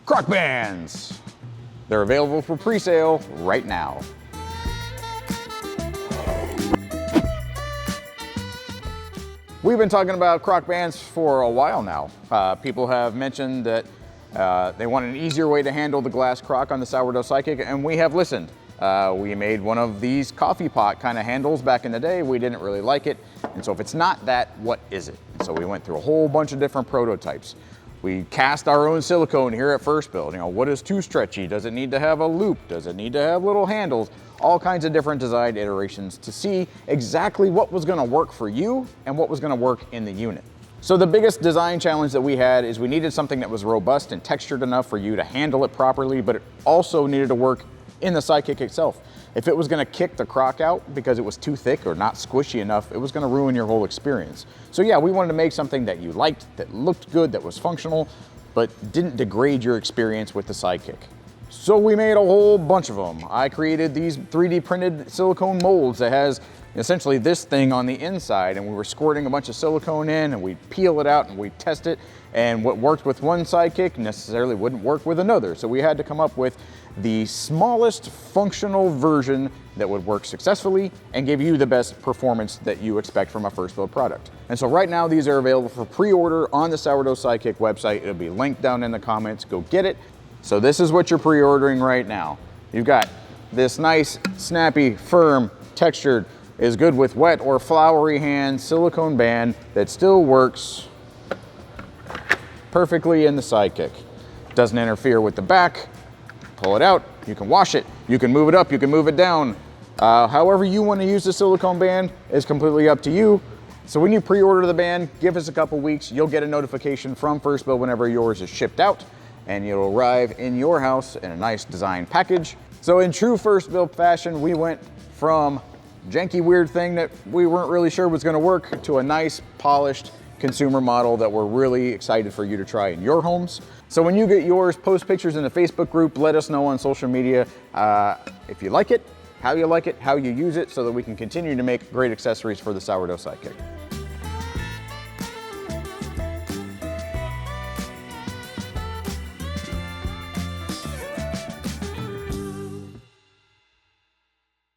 crock bands. They're available for pre-sale right now. We've been talking about crock bands for a while now. People have mentioned that they want an easier way to handle the glass crock on the Sourdough Sidekick, and we have listened. We made one of these coffee pot kind of handles back in the day. We didn't really like it. And so if it's not that, what is it? So we went through a whole bunch of different prototypes. We cast our own silicone here at FirstBuild. You know, what is too stretchy? Does it need to have a loop? Does it need to have little handles? All kinds of different design iterations to see exactly what was gonna work for you and what was gonna work in the unit. So the biggest design challenge that we had is we needed something that was robust and textured enough for you to handle it properly, but it also needed to work in the Sidekick itself. If it was gonna kick the crock out because it was too thick or not squishy enough, it was gonna ruin your whole experience. So yeah, we wanted to make something that you liked, that looked good, that was functional, but didn't degrade your experience with the Sidekick. So we made a whole bunch of them. I created these 3D printed silicone molds that has essentially this thing on the inside, and we were squirting a bunch of silicone in and we'd peel it out and we'd test it, and what worked with one Sidekick necessarily wouldn't work with another. So we had to come up with the smallest functional version that would work successfully and give you the best performance that you expect from a FirstBuild product. And so right now these are available for pre-order on the Sourdough Sidekick website. It'll be linked down in the comments. Go get it. So this is what you're pre-ordering right now. You've got this nice, snappy, firm, textured, is good with wet or floury hand silicone band that still works perfectly in the Sidekick. Doesn't interfere with the back. Pull it out, you can wash it, you can move it up, you can move it down. However you want to use the silicone band is completely up to you. So when you pre-order the band, give us a couple weeks, you'll get a notification from FirstBuild whenever yours is shipped out, and it'll arrive in your house in a nice design package. So in true FirstBuild fashion, we went from janky weird thing that we weren't really sure was gonna work to a nice polished consumer model that we're really excited for you to try in your homes. So when you get yours, post pictures in the Facebook group, let us know on social media if you like it, how you use it, so that we can continue to make great accessories for the Sourdough Sidekick.